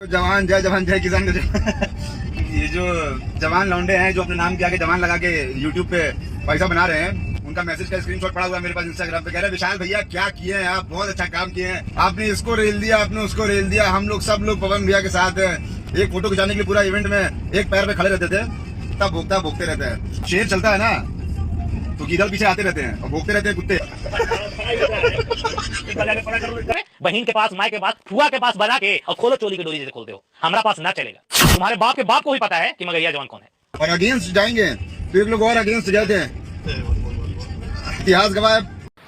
जवान जय किसान ये जो जवान लौंडे हैं जो अपने नाम के आगे जवान लगा के यूट्यूब पे पैसा बना रहे हैं, उनका मैसेज का स्क्रीनशॉट पड़ा हुआ है मेरे पास इंस्टाग्राम पे। कह रहे विशाल भैया क्या किए हैं आप, बहुत अच्छा काम किए हैं, आपने इसको रेल दिया, आपने उसको रेल दिया, हम लोग सब लोग पवन भैया के साथ एक फोटो खिंचाने के लिए पूरा इवेंट में एक पैर पे खड़े रहते थे, तब भोगते रहते हैं। शेर चलता है ना तो गिदड़ पीछे आते रहते हैं और भोगते रहते हैं कुत्ते। बहन के पास, माँ के पास, फुआ के पास बना के और खोलो चोली की डोरी जैसे खोलते हो, हमारा पास ना चलेगा। तुम्हारे बाप के बाप को भी पता है कि मगरिया जवान कौन है। और अगेंस्ट जाएंगे तो एक लोग और अगेंस्ट गए थे, इतिहास गवाह।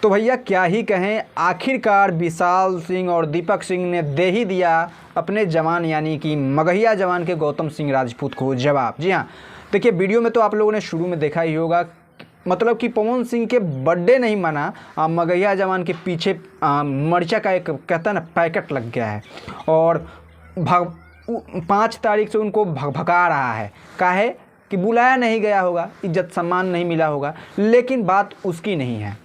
तो भैया क्या ही कहें, आखिरकार विशाल सिंह और दीपक सिंह ने दे ही दिया अपने जवान यानी कि मगहिया जवान के गौतम सिंह राजपूत को जवाब। जी हाँ, देखिए वीडियो में तो आप लोगों ने शुरू में देखा ही होगा, मतलब कि पवन सिंह के बर्थडे नहीं मना, मगहिया जवान के पीछे मर्चा का एक कहता है ना पैकेट लग गया है और 5 तारीख से उनको भगा रहा है। काहे कि बुलाया नहीं गया होगा, इज्जत सम्मान नहीं मिला होगा, लेकिन बात उसकी नहीं है।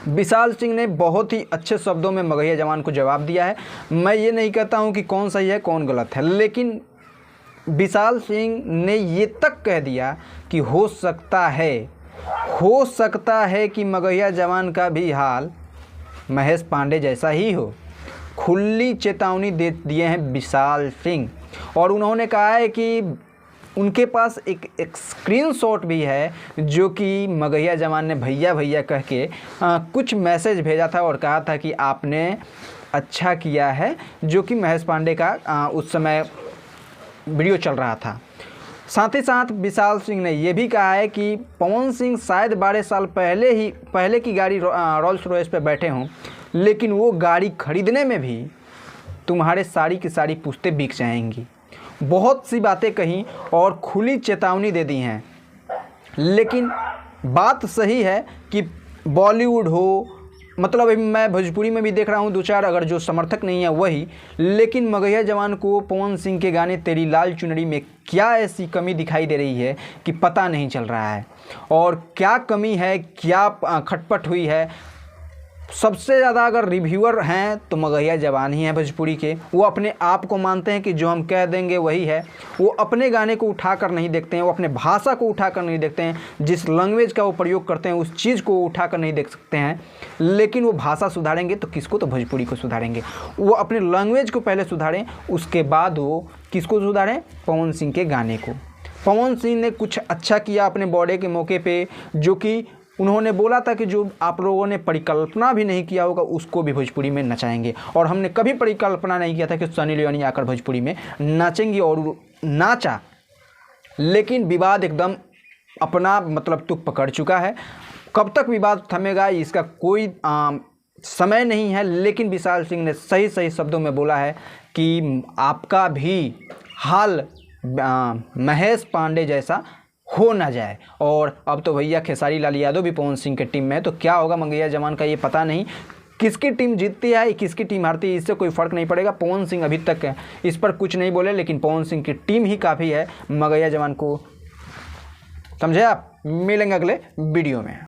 विशाल सिंह ने बहुत ही अच्छे शब्दों में मगहिया जवान को जवाब दिया है। मैं ये नहीं कहता हूँ कि कौन सही है कौन गलत है, लेकिन विशाल सिंह ने ये तक कह दिया कि हो सकता है कि मगहिया जवान का भी हाल महेश पांडे जैसा ही हो। खुली चेतावनी दे दिए हैं विशाल सिंह, और उन्होंने कहा है कि उनके पास एक स्क्रीनशॉट भी है जो कि मगहिया जवान ने भैया भैया कह के कुछ मैसेज भेजा था और कहा था कि आपने अच्छा किया है, जो कि महेश पांडे का उस समय वीडियो चल रहा था। साथ ही साथ विशाल सिंह ने यह भी कहा है कि पवन सिंह शायद 12 साल पहले की गाड़ी रोल्स रॉयस पे बैठे हों, लेकिन वो गाड़ी खरीदने में भी तुम्हारे सारी की सारी पुश्तें बिक जाएंगी। बहुत सी बातें कहीं और खुली चेतावनी दे दी हैं, लेकिन बात सही है कि बॉलीवुड हो, मतलब अभी मैं भोजपुरी में भी देख रहा हूँ 2-4 अगर जो समर्थक नहीं है वही, लेकिन मगहिया जवान को पवन सिंह के गाने तेरी लाल चुनरी में क्या ऐसी कमी दिखाई दे रही है कि पता नहीं चल रहा है। और क्या कमी है, क्या खटपट हुई है, सबसे ज़्यादा अगर रिव्यूअर हैं तो मगहिया जवान ही हैं भोजपुरी के। वो अपने आप को मानते हैं कि जो हम कह देंगे वही है। वो अपने गाने को उठाकर नहीं देखते हैं, वो अपने भाषा को उठाकर नहीं देखते हैं, जिस लैंग्वेज का वो प्रयोग करते हैं उस चीज़ को उठाकर नहीं देख सकते हैं। लेकिन वो भाषा सुधारेंगे तो किसको, तो भोजपुरी को सुधारेंगे। वो अपने लैंग्वेज को पहले सुधारें, उसके बाद वो किसको सुधारें, पवन सिंह के गाने को। पवन सिंह ने कुछ अच्छा किया अपने बर्थडे के मौके पे, जो कि उन्होंने बोला था कि जो आप लोगों ने परिकल्पना भी नहीं किया होगा उसको भी भोजपुरी में नचाएंगे। और हमने कभी परिकल्पना नहीं किया था कि सनी लियोनी आकर भोजपुरी में नाचेंगे, और नाचा। लेकिन विवाद एकदम अपना मतलब तुक पकड़ चुका है। कब तक विवाद थमेगा इसका कोई समय नहीं है, लेकिन विशाल सिंह ने सही सही शब्दों में बोला है कि आपका भी हाल महेश पांडे जैसा हो ना जाए। और अब तो भैया खेसारी लाल यादव भी पवन सिंह के टीम में है, तो क्या होगा मगहिया जवान का ये पता नहीं। किसकी टीम जीतती है किसकी टीम हारती है इससे कोई फ़र्क नहीं पड़ेगा। पवन सिंह अभी तक इस पर कुछ नहीं बोले, लेकिन पवन सिंह की टीम ही काफ़ी है मगहिया जवान को। समझे आप? मिलेंगे अगले वीडियो में।